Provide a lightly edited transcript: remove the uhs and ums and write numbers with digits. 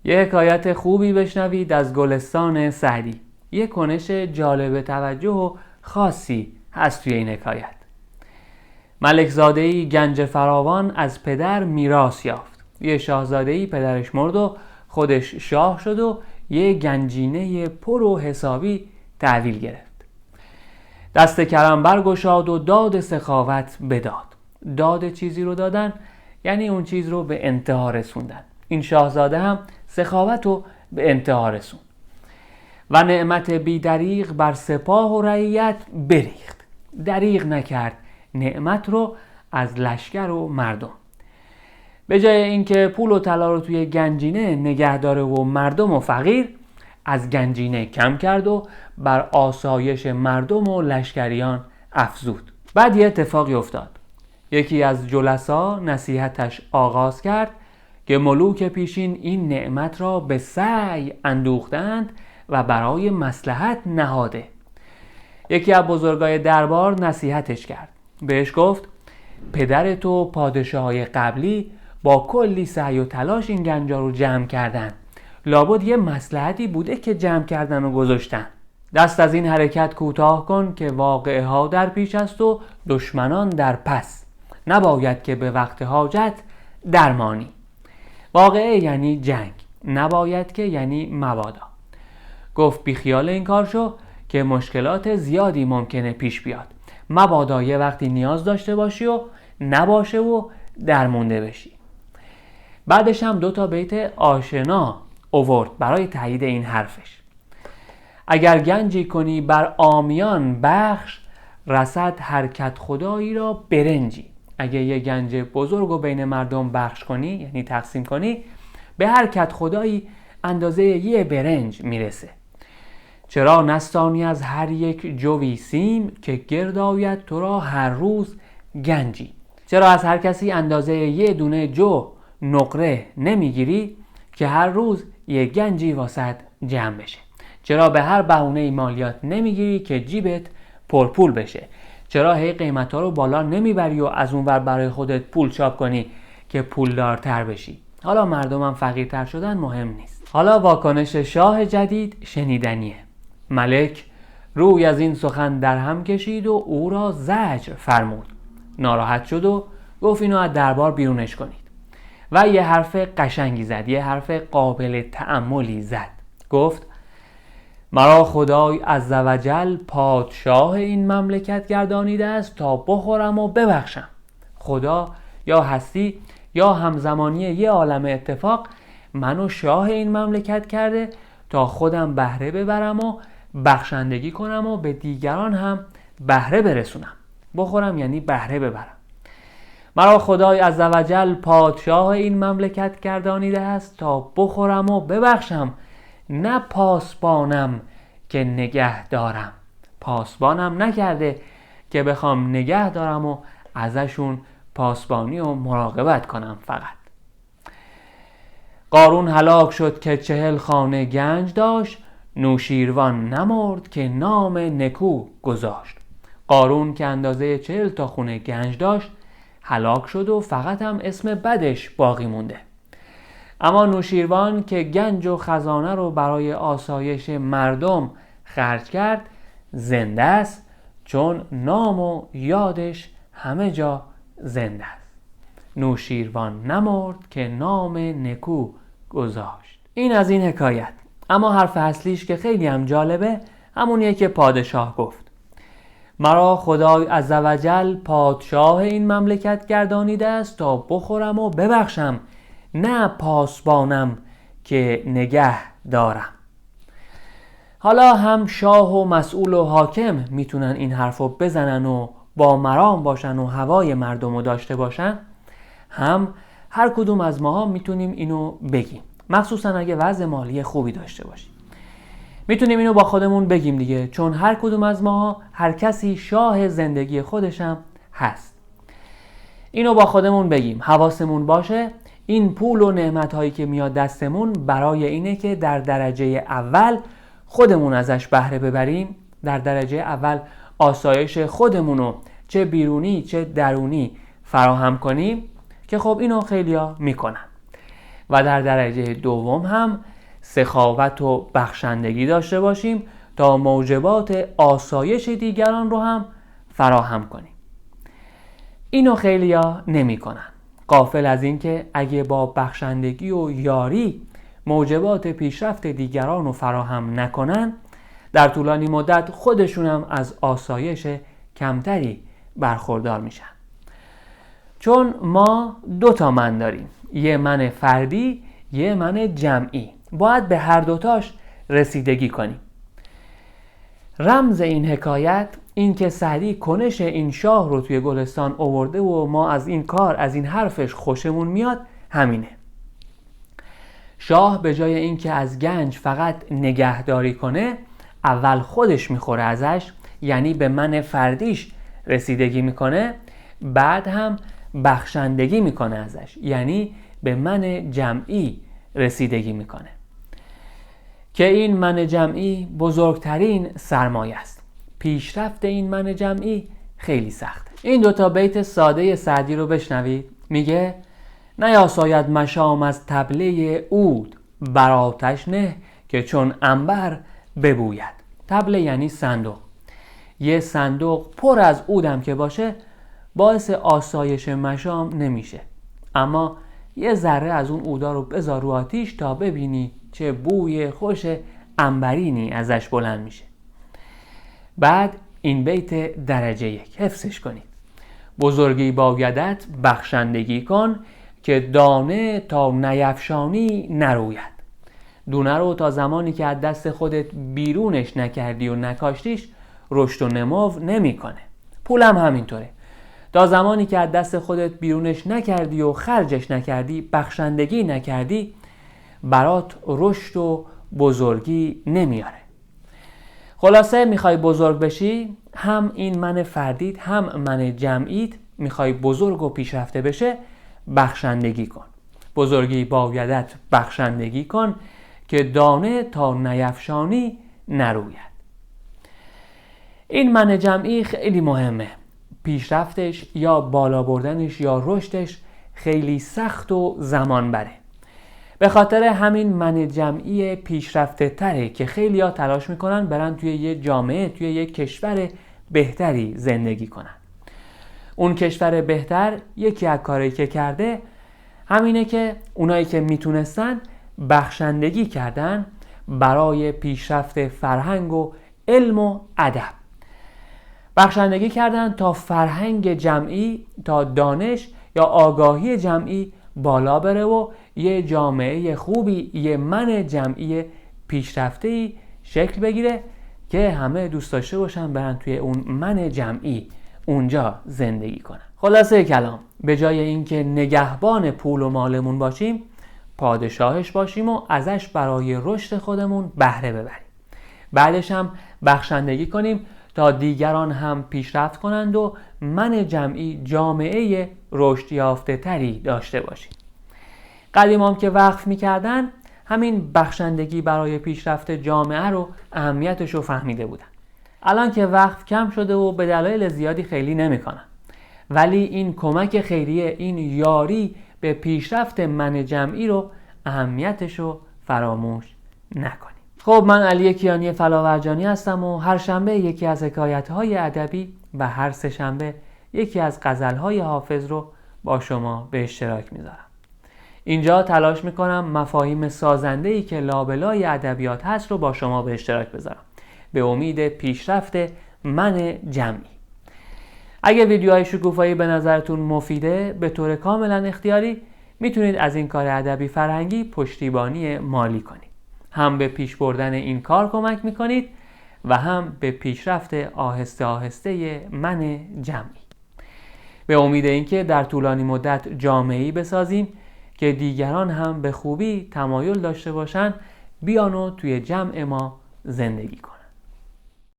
یه حکایت خوبی بشنوید از گلستان سعدی. یه کنش جالب توجه و خاصی هست توی این حکایت. ملک زاده‌ای گنج فراوان از پدر میراث یافت. یه شاهزاده‌ای پدرش مرد و خودش شاه شد و یه گنجینه پر و حسابی تحویل گرفت. دست کرم برگشاد و داد سخاوت بداد. داد چیزی رو دادن یعنی اون چیز رو به انتها رسوندن. این شاهزاده هم سخاوت رو به انتها رسوند و نعمت بی دریغ بر سپاه و رعیت بریخت. دریغ نکرد نعمت رو از لشکر و مردم. به جای اینکه پول و طلا رو توی گنجینه نگه داره و مردم و فقیر، از گنجینه کم کرد و بر آسایش مردم و لشکریان افزود. بعد یه اتفاقی افتاد. یکی از جلسا نصیحتش آغاز کرد که ملوک پیشین این نعمت را به سعی اندوختند و برای مصلحت نهاده. یکی از بزرگای دربار نصیحتش کرد. بهش گفت پدر تو پادشاه‌های قبلی با کلی سعی و تلاش این گنجا رو جمع کردن. لابد یه مصلحتی بوده که جمع کردن و گذاشتن. دست از این حرکت کوتاه کن که واقعه ها در پیش است و دشمنان در پس. نباید که به وقت حاجت درمانی. واقعه یعنی جنگ، نباید که یعنی مبادا. گفت بی خیال این کار شو که مشکلات زیادی ممکنه پیش بیاد. مبادا یه وقتی نیاز داشته باشی و نباشه و درمونده بشی. بعدش هم 2 بیت آشنا آورد برای تایید این حرفش. اگر گنجی کنی بر عامیان بخش، رسد حرکت خدایی را برنجی. اگه یه گنج بزرگ رو بین مردم بخش کنی یعنی تقسیم کنی، به حرکت خدایی اندازه یه برنج میرسه. چرا نستانی از هر یک جوی سیم، که گرد آید تو را هر روز گنجی. چرا از هر کسی اندازه یه دونه جو نقره نمیگیری که هر روز یه گنجی واسط جمع بشه؟ چرا به هر بهونه مالیات نمیگیری که جیبت پرپول بشه؟ چرا هی قیمتا رو بالا نمیبری و از اون ور برای خودت پول چاپ کنی که پولدارتر بشی؟ حالا مردمم فقیرتر شدن مهم نیست. حالا واکنش شاه جدید شنیدنیه. ملک روی از این سخن در هم کشید و او را زجر فرمود. ناراحت شد و گفت اینو از دربار بیرونش کنید. و یه حرف قشنگی زد، یه حرف قابل تأملی زد. گفت مرا خدای عزوجل پادشاه این مملکت گردانیده است تا بخورم و ببخشم. خدا یا هستی یا همزمانی یه عالم اتفاق منو شاه این مملکت کرده تا خودم بهره ببرم و بخشندگی کنم و به دیگران هم بهره برسونم. بخورم یعنی بهره ببرم. مرا خدای عزوجل پادشاه این مملکت گردانیده است تا بخورم و ببخشم، نه پاسبانم که نگه دارم. پاسبانم نکرده که بخوام نگه دارم و ازشون پاسبانی و مراقبت کنم فقط. قارون هلاک شد که 40 خانه گنج داشت، نوشیروان نمرد که نام نکو گذاشت. قارون که اندازه 40 تا خونه گنج داشت هلاک شد و فقط هم اسم بدش باقی مونده. اما نوشیروان که گنج و خزانه رو برای آسایش مردم خرج کرد زنده است، چون نام و یادش همه جا زنده است. نوشیروان نمرد که نام نکو گذاشت. این از این حکایت. اما حرف اصلیش که خیلی هم جالبه همونیه که پادشاه گفت. مرا خدای عزوجل پادشاه این مملکت گردانیده است تا بخورم و ببخشم، نه پاسبانم که نگه دارم. حالا هم شاه و مسئول و حاکم میتونن این حرفو بزنن و با مرام باشن و هوای مردمو داشته باشن، هم هر کدوم از ماها میتونیم اینو بگیم، مخصوصا اگه وضع مالی خوبی داشته باشیم. میتونیم اینو با خودمون بگیم دیگه، چون هر کدوم از ماها هر کسی شاه زندگی خودشم هست. اینو با خودمون بگیم، حواسمون باشه این پول و نعمت‌هایی که میاد دستمون برای اینه که در درجه اول خودمون ازش بهره ببریم، در درجه اول آسایش خودمونو چه بیرونی چه درونی فراهم کنیم، که خب اینو خیلیا میکنن. و در درجه دوم هم سخاوت و بخشندگی داشته باشیم تا موجبات آسایش دیگران رو هم فراهم کنیم. اینو خیلیا نمی کنن، غافل از این که اگه با بخشندگی و یاری موجبات پیشرفت دیگران رو فراهم نکنن، در طولانی مدت خودشون هم از آسایش کمتری برخوردار میشن. چون ما 2 من داریم، یه من فردی، یه من جمعی. باید به هر دوتاش رسیدگی کنیم. رمز این حکایت این که سعدی کنش این شاه رو توی گلستان آورده و ما از این کار، از این حرفش خوشمون میاد همینه. شاه به جای این که از گنج فقط نگهداری کنه، اول خودش میخوره ازش، یعنی به من فردیش رسیدگی میکنه، بعد هم بخشندگی میکنه ازش، یعنی به من جمعی رسیدگی میکنه که این من جمعی بزرگترین سرمایه است. پیشرفت این من جمعی خیلی سخته. این 2 بیت ساده سعدی رو بشنوید. میگه نیاساید مشام از طبله عود، بر آتش نه که چون عنبر ببوید. طبله یعنی صندوق. یه صندوق پر از عودم که باشه باعث آسایش مشام نمیشه، اما یه ذره از اون عودا رو بذار رو آتیش تا ببینی چه بوی خوش عنبرینی ازش بلند میشه. بعد این بیت درجه 1 حفظش کنید. بزرگی بایدت بخشندگی کن، که دانه تا نیفشانی نروید. دونه رو تا زمانی که از دست خودت بیرونش نکردی و نکاشتیش رشد و نمو نمیکنه. پولم همینطوره. تا زمانی که از دست خودت بیرونش نکردی و خرجش نکردی، بخشندگی نکردی، برات رشد و بزرگی نمیاره. خلاصه میخوای بزرگ بشی، هم این من فردیت هم من جمعیت میخوای بزرگ و پیشرفته بشه، بخشندگی کن. بزرگی بایدت بخشندگی کن، که دانه تا نیفشانی نروید. این من جمعی خیلی مهمه. پیشرفتش یا بالا بردنش یا رشدش خیلی سخت و زمان بره. به خاطر همین من جمعی پیشرفته تره که خیلی ها تلاش میکنن برن توی یه جامعه، توی یه کشور بهتری زندگی کنن. اون کشور بهتر یکی از کارهایی که کرده همینه که اونایی که میتونستن بخشندگی کردن برای پیشرفت فرهنگ و علم و ادب. بخشندگی کردن تا فرهنگ جمعی، تا دانش یا آگاهی جمعی بالا بره و یه جامعه خوبی، یه من جمعی پیشرفته‌ای شکل بگیره که همه دوست داشته باشن برن توی اون من جمعی اونجا زندگی کنن. خلاصه کلام، به جای اینکه نگهبان پول و مالمون باشیم، پادشاهش باشیم و ازش برای رشد خودمون بهره ببریم. بعدش هم بخشندگی کنیم تا دیگران هم پیشرفت کنند و من جمعی جامعه رشد یافته تری داشته باشیم. قدیم هم که وقف میکردن همین بخشندگی برای پیشرفت جامعه رو اهمیتش رو فهمیده بودن. الان که وقف کم شده و به دلایل زیادی خیلی نمیکنن، ولی این کمک خیریه، این یاری به پیشرفت من جمعی رو اهمیتش رو فراموش نکنیم. خب من علی کیانی فلاورجانی هستم و هر شنبه یکی از حکایت‌های ادبی و هر 3 شنبه یکی از غزل‌های حافظ رو با شما به اشتراک میذارم. اینجا تلاش میکنم مفاهیم سازنده‌ای که لابلای ادبیات هست رو با شما به اشتراک بذارم، به امید پیشرفت من جمعی. اگه ویدیوهای شکوفایی به نظرتون مفیده، به طور کاملا اختیاری میتونید از این کار ادبی فرهنگی پشتیبانی مالی کنید. هم به پیش بردن این کار کمک میکنید و هم به پیشرفت آهسته آهسته من جمعی. به امید اینکه در طولانی مدت جامعه‌ای بسازیم که دیگران هم به خوبی تمایل داشته باشن بیان و توی جمع ما زندگی کنن.